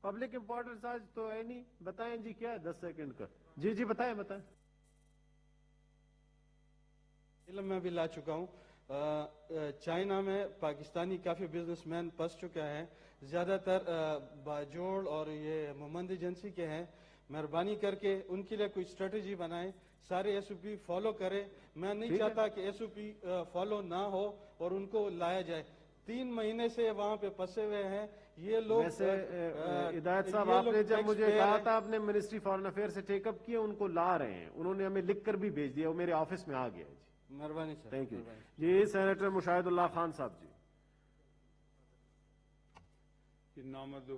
Public importance آج تو ہے نہیں. بتائیں جی کیا ہے 10 سیکنڈ کا. جی بتائیں. علم میں بھی لا چکا ہوں. چائنا میں پاکستانی کافی بزنس مین پس چکا ہے. زیادہ تر باجوڑ اور یہ ممند ایجنسی کے ہیں. مہربانی کر کے ان کے لیے کوئی اسٹریٹجی بنائیں, سارے ایس او پی فالو کریں. میں نہیں چاہتا کہ ایس او پی فالو نہ ہو اور ان کو لایا جائے. 3 مہینے سے وہاں پہ پھنسے ہوئے ہیں یہ لوگ. ویسے ہدایت صاحب آپ نے جب مجھے کہا تھا آپ نے منسٹری فارن افیئر سے ٹیک اپ کیا, ان کو لا رہے ہیں, انہوں نے ہمیں لکھ کر بھی بھیج دیا, وہ میرے آفس میں آ گیا. جی مہربانی سر. Thank you. جی سینیٹر مشاہد اللہ خان صاحب. جی نحمدہ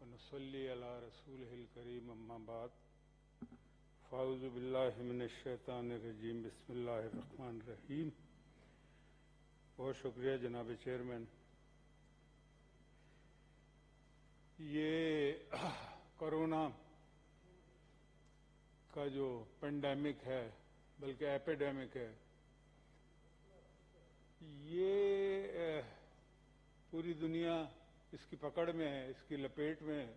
ونصلی علی رسولہ الکریم اما بعد فاعوذ باللہ من الشیطان الرجیم بسم اللہ الرحمن الرحیم. بہت شکریہ جناب چیئرمین. یہ کرونا کا جو پینڈیمک ہے, بلکہ ایپیڈیمک ہے, یہ پوری دنیا اس کی پکڑ میں ہے, اس کی لپیٹ میں ہے,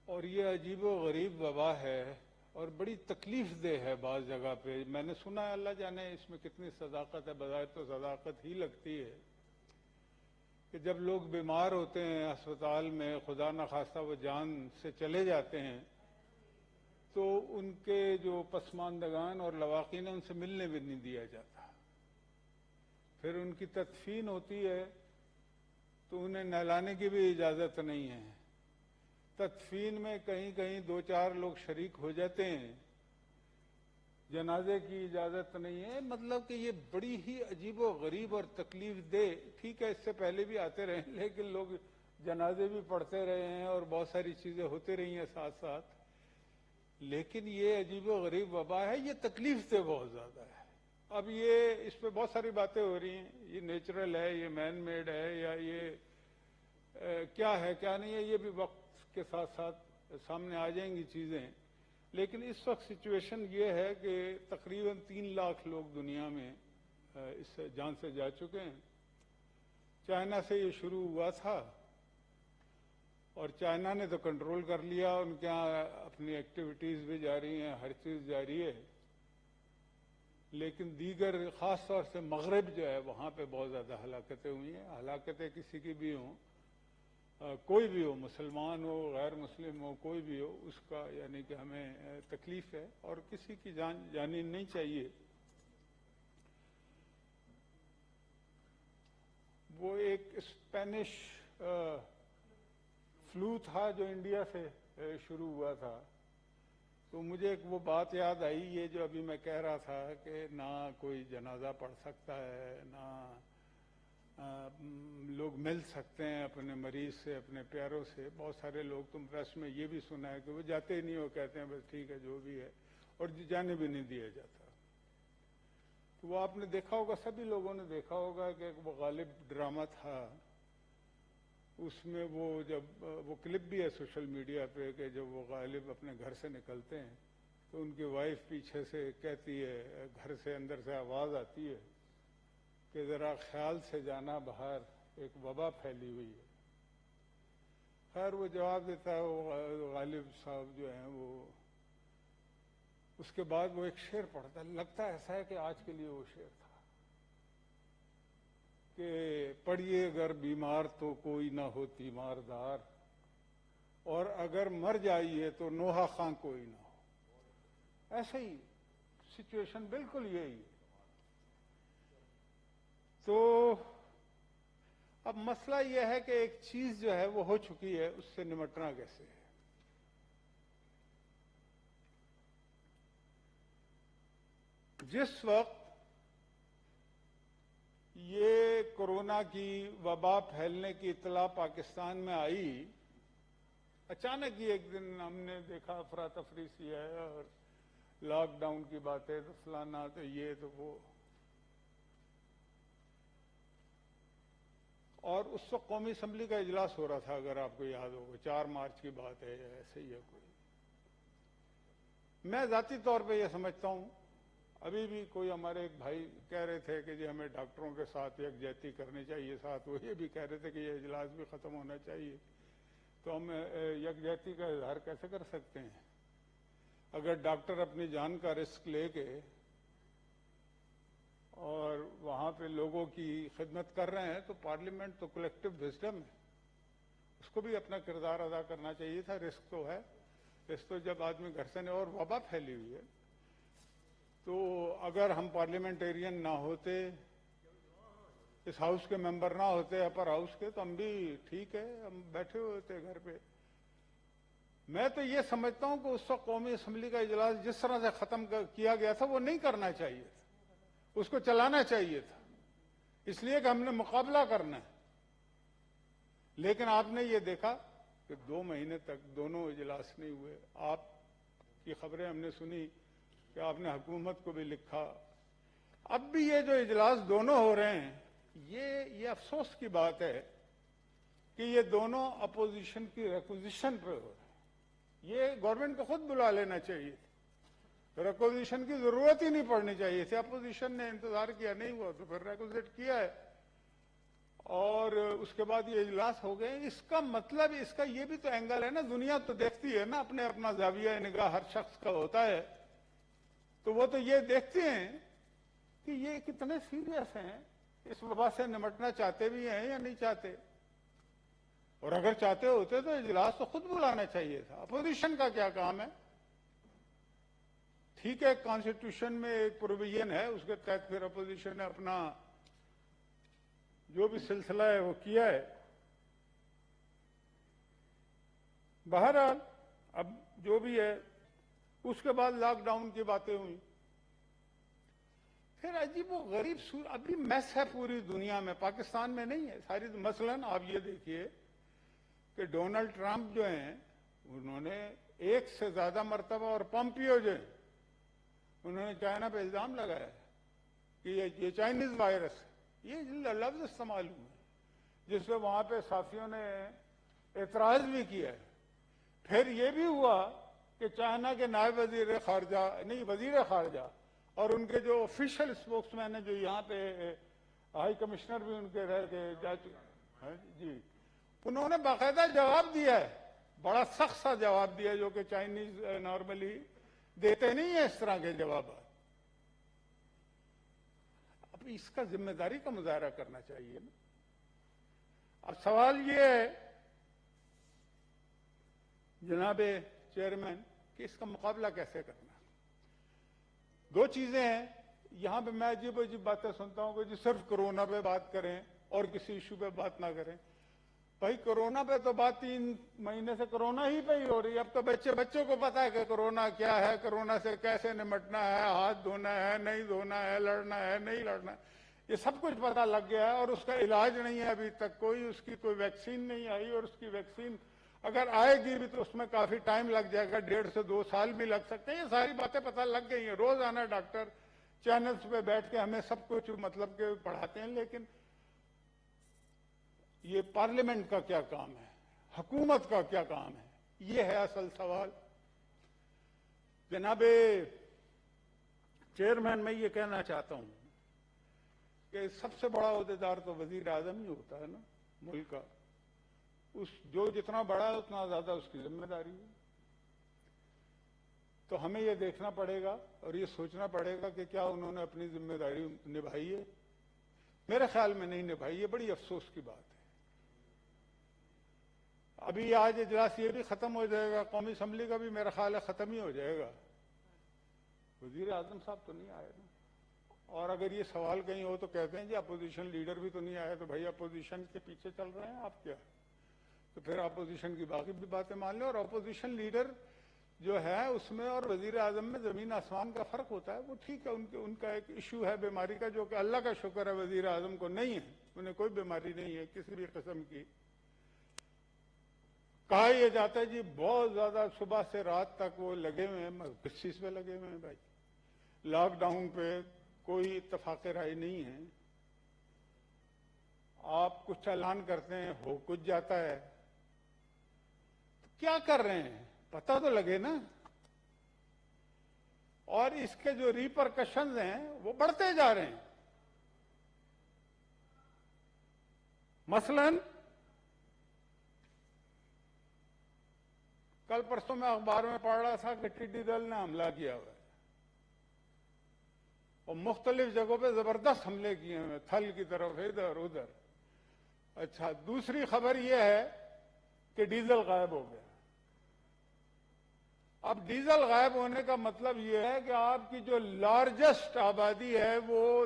اور یہ عجیب و غریب وبا ہے اور بڑی تکلیف دہ ہے بعض جگہ پہ. میں نے سنا ہے, اللہ جانے اس میں کتنی صداقت ہے, بظاہر تو صداقت ہی لگتی ہے کہ جب لوگ بیمار ہوتے ہیں ہسپتال میں, خدا نخواستہ وہ جان سے چلے جاتے ہیں, تو ان کے جو پسماندگان اور لواحقین ان سے ملنے بھی نہیں دیا جاتا. پھر ان کی تدفین ہوتی ہے تو انہیں نہلانے کی بھی اجازت نہیں ہے. تدفین میں کہیں کہیں 2-4 لوگ شریک ہو جاتے ہیں, جنازے کی اجازت نہیں ہے. مطلب کہ یہ بڑی ہی عجیب و غریب اور تکلیف دہ. ٹھیک ہے اس سے پہلے بھی آتے رہے لیکن لوگ جنازے بھی پڑھتے رہے ہیں اور بہت ساری چیزیں ہوتی رہی ہیں ساتھ ساتھ, لیکن یہ عجیب و غریب وبا ہے, یہ تکلیف دہ بہت زیادہ ہے. اب یہ اس پہ بہت ساری باتیں ہو رہی ہیں, یہ نیچرل ہے, یہ مین میڈ ہے, یا یہ کیا ہے کیا نہیں ہے, یہ بھی وقت کے ساتھ ساتھ سامنے آ جائیں گی چیزیں. لیکن اس وقت سچویشن یہ ہے کہ تقریباً 3 لاکھ لوگ دنیا میں اس جان سے جا چکے ہیں. چائنا سے یہ شروع ہوا تھا اور چائنا نے تو کنٹرول کر لیا, ان کے یہاں اپنی ایکٹیویٹیز بھی جاری ہیں, ہر چیز جاری ہے. لیکن دیگر خاص طور سے مغرب جو ہے وہاں پہ بہت زیادہ ہلاکتیں ہوئی ہیں. ہلاکتیں کسی کی بھی ہوں, کوئی بھی ہو, مسلمان ہو, غیر مسلم ہو, کوئی بھی ہو, اس کا یعنی کہ ہمیں تکلیف ہے اور کسی کی جان جانی نہیں چاہیے. وہ ایک اسپینش فلو تھا جو انڈیا سے شروع ہوا تھا, تو مجھے ایک وہ بات یاد آئی, یہ جو ابھی میں کہہ رہا تھا کہ نہ کوئی جنازہ پڑھ سکتا ہے, نہ لوگ مل سکتے ہیں اپنے مریض سے, اپنے پیاروں سے. بہت سارے لوگ تم پریس میں یہ بھی سنا ہے کہ وہ جاتے ہی نہیں, وہ کہتے ہیں بس ٹھیک ہے جو بھی ہے, اور جانے بھی نہیں دیا جاتا. تو وہ آپ نے دیکھا ہوگا, سبھی لوگوں نے دیکھا ہوگا کہ وہ غالب ڈرامہ تھا, اس میں وہ جب وہ کلپ بھی ہے سوشل میڈیا پہ کہ جب وہ غالب اپنے گھر سے نکلتے ہیں تو ان کی وائف پیچھے سے کہتی ہے, گھر سے اندر سے آواز آتی ہے کہ ذرا خیال سے جانا, باہر ایک وبا پھیلی ہوئی ہے. خیر وہ جواب دیتا ہے, وہ غالب صاحب جو ہیں وہ اس کے بعد وہ ایک شعر پڑھتا ہے, لگتا ایسا ہے کہ آج کے لیے وہ شعر تھا کہ پڑھیے اگر بیمار تو کوئی نہ ہو تیماردار, اور اگر مر جائیے تو نوحہ خاں کوئی نہ ہو. ایسا ہی سچویشن بالکل یہی ہے. تو اب مسئلہ یہ ہے کہ ایک چیز جو ہے وہ ہو چکی ہے, اس سے نمٹنا کیسے ہے. جس وقت یہ کورونا کی وبا پھیلنے کی اطلاع پاکستان میں آئی, اچانک ہی ایک دن ہم نے دیکھا افراتفری سی ہے اور لاک ڈاؤن کی باتیں, تو فلانا تو یہ تو وہ, اور اس وقت قومی اسمبلی کا اجلاس ہو رہا تھا, اگر آپ کو یاد ہوگا 4 مارچ کی بات ہے, ایسے ہی ہے کوئی. میں ذاتی طور پہ یہ سمجھتا ہوں ابھی بھی کوئی ہمارے ایک بھائی کہہ رہے تھے کہ جی ہمیں ڈاکٹروں کے ساتھ یکجہتی کرنی چاہیے، ساتھ وہ یہ بھی کہہ رہے تھے کہ یہ اجلاس بھی ختم ہونا چاہیے. تو ہم یکجہتی کا اظہار کیسے کر سکتے ہیں؟ اگر ڈاکٹر اپنی جان کا رسک لے کے اور وہاں پہ لوگوں کی خدمت کر رہے ہیں تو پارلیمنٹ تو کلیکٹیو وزڈم ہے، اس کو بھی اپنا کردار ادا کرنا چاہیے تھا. رسک تو ہے، رسک تو جب آدمی گھر سے نہیں، اور وبا پھیلی ہوئی ہے. تو اگر ہم پارلیمنٹیرین نہ ہوتے، اس ہاؤس کے ممبر نہ ہوتے اپر ہاؤس کے، تو ہم بھی ٹھیک ہے، ہم بیٹھے ہوئے تھے گھر پہ. میں تو یہ سمجھتا ہوں کہ اس وقت قومی اسمبلی کا اجلاس جس طرح سے ختم کیا گیا تھا وہ نہیں کرنا چاہیے تھا، اس کو چلانا چاہیے تھا، اس لیے کہ ہم نے مقابلہ کرنا ہے. لیکن آپ نے یہ دیکھا کہ 2 مہینے تک دونوں اجلاس نہیں ہوئے. آپ کی خبریں ہم نے سنی کہ آپ نے حکومت کو بھی لکھا. اب بھی یہ جو اجلاس دونوں ہو رہے ہیں، یہ افسوس کی بات ہے کہ یہ دونوں اپوزیشن کی ریکوزیشن پہ ہو رہے ہیں. یہ گورنمنٹ کو خود بلا لینا چاہیے تھا، ریکوزیشن کی ضرورت ہی نہیں پڑنی چاہیے تھی. اپوزیشن نے انتظار کیا، نہیں ہوا تو پھر ریکوزیٹ کیا ہے اور اس کے بعد یہ اجلاس ہو گئے. اس کا مطلب، اس کا یہ بھی تو اینگل ہے نا، دنیا تو دیکھتی ہے نا، اپنا زاویہ نگاہ ہر شخص کا ہوتا ہے. تو وہ تو یہ دیکھتے ہیں کہ یہ کتنے سیریس ہیں، اس وبا سے نمٹنا چاہتے بھی ہیں یا نہیں چاہتے. اور اگر چاہتے ہوتے تو اجلاس تو خود بلانا چاہیے تھا. اپوزیشن کا کیا کام ہے؟ ٹھیک ہے، کانسٹیٹیوشن میں ایک پروویژن ہے، اس کے تحت پھر اپوزیشن نے اپنا جو بھی سلسلہ ہے وہ کیا ہے. بہرحال اب جو بھی ہے، اس کے بعد لاک ڈاؤن کی باتیں ہوئی. پھر عجیب و غریب ابھی میس ہے پوری دنیا میں، پاکستان میں نہیں ہے ساری. مثلا آپ یہ دیکھیے کہ ڈونلڈ ٹرمپ جو ہیں، انہوں نے 1 سے زیادہ مرتبہ، اور پومپیو جو ہیں، انہوں نے چائنا پہ الزام لگایا کہ یہ چائنیز وائرس، یہ لفظ استعمال ہوئے، جس پہ وہاں پہ صحافیوں نے اعتراض بھی کیا ہے. پھر یہ بھی ہوا کہ چائنا کے نائب وزیر خارجہ اور ان کے جو آفیشیل اسپوکس مین ہیں، جو یہاں پہ ہائی کمشنر بھی ان کے رہ کے جا چکے ہیں جی، انہوں نے باقاعدہ جواب دیا ہے، بڑا سخت سا جواب دیا، جو کہ چائنیز نارملی دیتے نہیں ہیں اس طرح کے جوابات. اب اس کا ذمہ داری کا مظاہرہ کرنا چاہیے نا. اب سوال یہ ہے جناب چیئرمین کہ اس کا مقابلہ کیسے کرنا. 2 چیزیں ہیں یہاں پہ. میں عجیب باتیں سنتا ہوں کہ جی صرف کرونا پہ بات کریں اور کسی ایشو پہ بات نہ کریں. بھائی کرونا پہ تو بات 3 مہینے سے کرونا ہی پہ ہی ہو رہی ہے. اب تو بچوں کو پتا ہے کہ کرونا کیا ہے، کرونا سے کیسے نمٹنا ہے، ہاتھ دھونا ہے نہیں دھونا ہے، لڑنا ہے نہیں لڑنا ہے، یہ سب کچھ پتا لگ گیا ہے. اور اس کا علاج نہیں ہے ابھی تک کوئی، اس کی کوئی ویکسین نہیں آئی، اور اس کی ویکسین اگر آئے گی بھی تو اس میں کافی ٹائم لگ جائے گا، 1.5 سے 2 سال بھی لگ سکتے ہیں. یہ ساری باتیں پتہ لگ گئی ہیں. روزانہ ڈاکٹر چینلز پہ بیٹھ کے ہمیں سب کچھ مطلب کہ پڑھاتے ہیں. لیکن یہ پارلیمنٹ کا کیا کام ہے، حکومت کا کیا کام ہے، یہ ہے اصل سوال. جناب چیئرمین، میں یہ کہنا چاہتا ہوں کہ سب سے بڑا عہدیدار تو وزیر اعظم ہی ہوتا ہے نا ملک کا. جو جتنا بڑا ہے اتنا زیادہ اس کی ذمہ داری ہے. تو ہمیں یہ دیکھنا پڑے گا اور یہ سوچنا پڑے گا کہ کیا انہوں نے اپنی ذمہ داری نبھائی ہے. میرے خیال میں نہیں نبھائی. یہ بڑی افسوس کی بات ہے. ابھی آج اجلاس یہ بھی ختم ہو جائے گا، قومی اسمبلی کا بھی میرا خیال ہے ختم ہی ہو جائے گا. وزیر اعظم صاحب تو نہیں آئے نا. اور اگر یہ سوال کہیں ہو تو کہتے ہیں جی اپوزیشن لیڈر بھی تو نہیں آیا. تو بھائی اپوزیشن کے پیچھے چل رہے ہیں آپ کیا؟ تو پھر اپوزیشن کی باقی بھی باتیں مان لیں. اور اپوزیشن لیڈر جو ہے اس میں اور وزیر اعظم میں زمین آسمان کا فرق ہوتا ہے. وہ ٹھیک ہے، ان کا ایک ایشو ہے بیماری کا، جو کہ اللہ کا شکر ہے وزیر اعظم کو نہیں ہے، انہیں کوئی بیماری نہیں ہے کسی بھی قسم کی. کہا یہ جاتا ہے جی بہت زیادہ صبح سے رات تک وہ لگے ہوئے ہیں. کس چیز پہ لگے ہوئے ہیں بھائی؟ لاک ڈاؤن پہ کوئی اتفاق رائے نہیں ہے. آپ کچھ اعلان کرتے ہیں، ہو کچھ جاتا ہے. کیا کر رہے ہیں پتہ تو لگے نا. اور اس کے جو ریپرکشنز ہیں وہ بڑھتے جا رہے ہیں. مثلاً کل پرسوں میں اخبار میں پڑھ رہا تھا کہ ٹڈی دل نے حملہ کیا ہوا ہے اور مختلف جگہوں پہ زبردست حملے کیے ہیں, تھل کی طرف, ادھر ادھر. اچھا, دوسری خبر یہ ہے کہ ڈیزل غائب ہو گیا. اب ڈیزل غائب ہونے کا مطلب یہ ہے کہ آپ کی جو لارجسٹ آبادی ہے وہ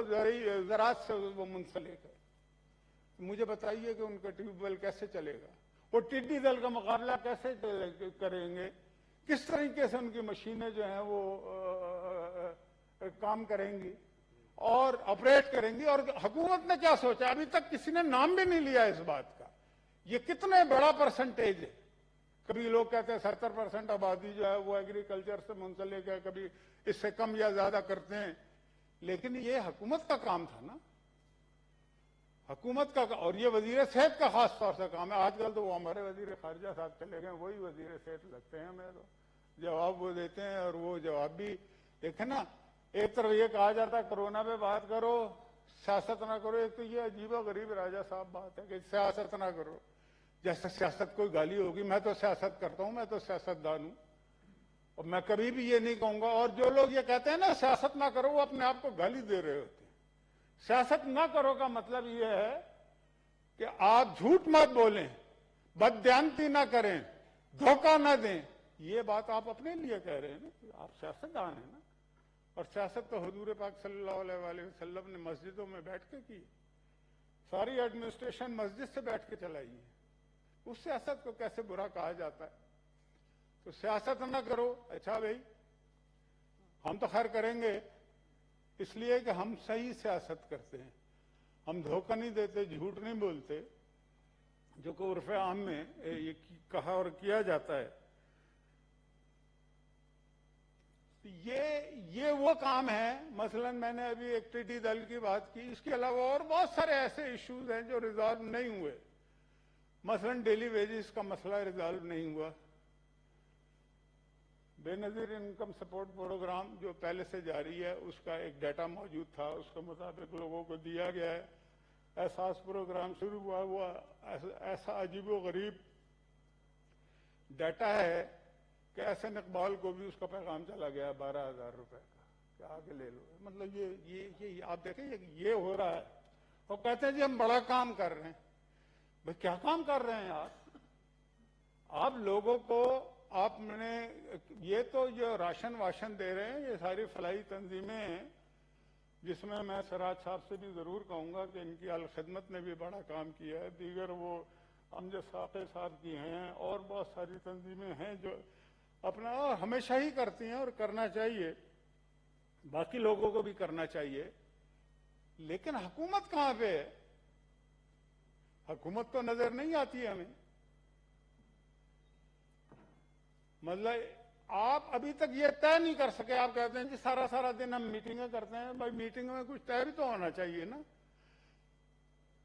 زراعت سے وہ منسلک ہے. مجھے بتائیے کہ ان کا ٹیوب ویل کیسے چلے گا, وہ ٹڈی دل کا مقابلہ کیسے کریں گے, کس طریقے سے ان کی مشینیں جو ہیں وہ کام کریں گی اور آپریٹ کریں گی. اور حکومت نے کیا سوچا, ابھی تک کسی نے نام بھی نہیں لیا اس بات کا. یہ کتنے بڑا پرسنٹیج ہے. کبھی لوگ کہتے ہیں 70% آبادی جو ہے وہ ایگریکلچر سے منسلک ہے, کبھی اس سے کم یا زیادہ کرتے ہیں. لیکن یہ حکومت کا کام تھا نا, حکومت کا. اور یہ وزیر صحت کا خاص طور سے کام ہے. آج کل تو وہ ہمارے وزیر خارجہ صاحب چلے گئے, وہی وزیر صحت لگتے ہیں. ہمیں تو جواب وہ دیتے ہیں, اور وہ جواب بھی دیکھیں نا. ایک طرف یہ کہا جاتا ہے کرونا پہ بات کرو, سیاست نہ کرو. ایک تو یہ عجیب و غریب راجہ صاحب بات ہے کہ سیاست نہ کرو, جیسے سیاست کوئی گالی ہوگی. میں تو سیاست کرتا ہوں, میں تو سیاست دان ہوں, اور میں کبھی بھی یہ نہیں کہوں گا. اور جو لوگ یہ کہتے ہیں نا سیاست نہ کرو, وہ اپنے آپ کو گالی دے رہے ہوتے ہیں. سیاست نہ کرو کا مطلب یہ ہے کہ آپ جھوٹ مت بولیں, بددیانتی نہ کریں, دھوکہ نہ دیں. یہ بات آپ اپنے لیے کہہ رہے ہیں نا, آپ سیاست دان ہیں نا. اور سیاست تو حضور پاک صلی اللہ علیہ وآلہ وسلم نے مسجدوں میں بیٹھ کے کی. ساری ایڈمنسٹریشن مسجد سے بیٹھ کے چلائی ہے. اس سیاست کو کیسے برا کہا جاتا ہے؟ تو سیاست نہ کرو. اچھا بھائی, ہم تو خیر کریں گے اس لیے کہ ہم صحیح سیاست کرتے ہیں, ہم دھوکہ نہیں دیتے, جھوٹ نہیں بولتے, جو کہ عرف عام میں یہ کہا اور کیا جاتا ہے. یہ وہ کام ہے. مثلا میں نے ابھی ایک ٹڈی دل کی بات کی, اس کے علاوہ اور بہت سارے ایسے ایشوز ہیں جو ریزالو نہیں ہوئے. مثلا ڈیلی ویجز کا مسئلہ ریزالو نہیں ہوا. بے نظیر انکم سپورٹ پروگرام جو پہلے سے جاری ہے, اس کا ایک ڈیٹا موجود تھا, اس کے مطابق لوگوں کو دیا گیا ہے. احساس پروگرام شروع ہوا, وہ ایسا عجیب و غریب ڈیٹا ہے کہ احسن اقبال کو بھی اس کا پیغام چلا گیا 12,000 روپے کا کہ آگے لے لو. مطلب یہ آپ دیکھیں یہ ہو رہا ہے. وہ کہتے ہیں جی ہم بڑا کام کر رہے ہیں. بھائی کیا کام کر رہے ہیں آپ؟ آپ لوگوں کو آپ نے یہ تو جو راشن واشن دے رہے ہیں, یہ ساری فلاحی تنظیمیں ہیں جس میں میں سراج صاحب سے بھی ضرور کہوں گا کہ ان کی الخدمت نے بھی بڑا کام کیا ہے. دیگر وہ امجد ساقی صاحب کی ہیں, اور بہت ساری تنظیمیں ہیں جو اپنا ہمیشہ ہی کرتی ہیں اور کرنا چاہیے, باقی لوگوں کو بھی کرنا چاہیے. لیکن حکومت کہاں پہ ہے؟ حکومت تو نظر نہیں آتی ہے ہمیں. مطلب آپ ابھی تک یہ طے نہیں کر سکے. آپ کہتے ہیں جی سارا دن ہم میٹنگیں کرتے ہیں. بھائی میٹنگ میں کچھ طے بھی تو ہونا چاہیے نا.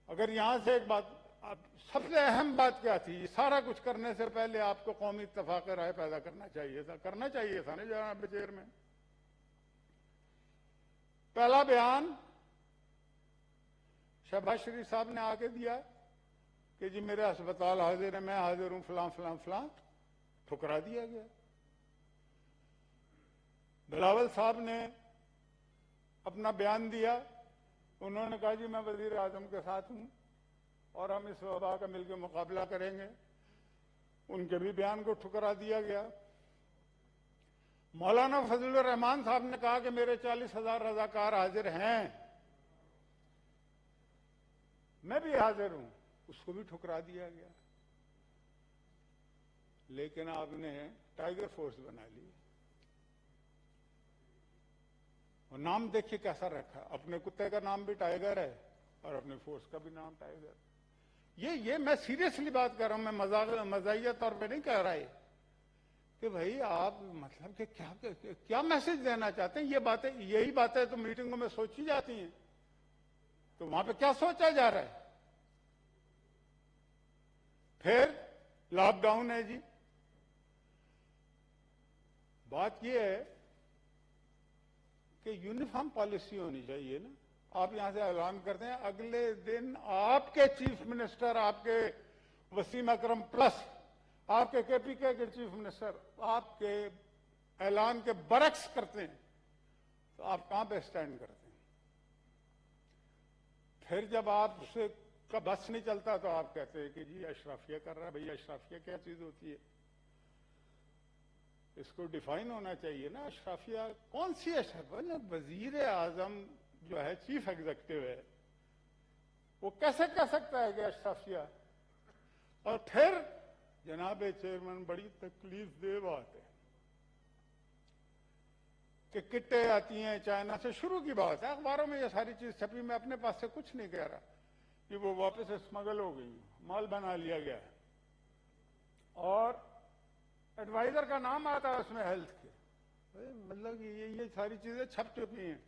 اگر یہاں سے ایک بات, سب سے اہم بات کیا تھی, سارا کچھ کرنے سے پہلے آپ کو قومی اتفاق رائے پیدا کرنا چاہیے تھا نا جناب چیئرمین. پہلا بیان شہباز شریف صاحب نے آ کے دیا کہ جی میرے ہسپتال حاضر ہے, میں حاضر ہوں, فلاں فلاں فلاں. ٹھکرا دیا گیا. بلاول صاحب نے اپنا بیان دیا, انہوں نے کہا جی میں وزیر اعظم کے ساتھ ہوں اور ہم اس وبا کا مل کے مقابلہ کریں گے. ان کے بھی بیان کو ٹھکرا دیا گیا. مولانا فضل الرحمان صاحب نے کہا کہ میرے 40,000 رضاکار حاضر ہیں, میں بھی حاضر ہوں, اس کو بھی ٹھکرا دیا گیا. لیکن آپ نے ٹائیگر فورس بنا لی, اور نام دیکھیے کیسا رکھا. اپنے کتے کا نام بھی ٹائیگر ہے اور اپنے فورس کا بھی نام ٹائیگر. یہ میں سیریسلی بات کر رہا ہوں, میں مزاحیہ طور پہ نہیں کہہ رہا ہے کہ بھائی آپ مطلب کہ کیا میسج دینا چاہتے ہیں. یہی باتیں تو میٹنگوں میں سوچی جاتی ہیں, تو وہاں پہ کیا سوچا جا رہا ہے؟ پھر لاک ڈاؤن ہے. جی بات یہ ہے کہ یونیفارم پالیسی ہونی چاہیے نا. آپ یہاں سے اعلان کرتے ہیں, اگلے دن آپ کے چیف منسٹر, آپ کے وسیم اکرم پلس آپ کے KPK کے چیف منسٹر آپ کے اعلان کے برعکس کرتے ہیں, تو آپ کہاں پہ اسٹینڈ کرتے ہیں؟ پھر جب آپ سے کا بس نہیں چلتا تو آپ کہتے ہیں کہ جی اشرافیہ کر رہا ہے. بھئی اشرافیہ کیا چیز ہوتی ہے؟ اس کو ڈیفائن ہونا چاہیے نا. اشرافیہ کون سی اشرافیہ؟ وزیر اعظم جو ہے چیف ایگزیکٹو ہے, وہ کیسے کہہ سکتا ہے کہ اشرافیہ؟ اور پھر جناب چیئرمین, بڑی تکلیف دہ بات ہے کہ کٹیں آتی ہیں چائنا سے. شروع کی بات ہے, اخباروں میں یہ ساری چیز چھپی, میں اپنے پاس سے کچھ نہیں کہہ رہا کہ وہ واپس اسمگل ہو گئی, مال بنا لیا گیا ہے, اور ایڈوائزر کا نام آتا ہے اس میں ہیلتھ کے. مطلب یہ ساری چیزیں چھپ چکی ہیں.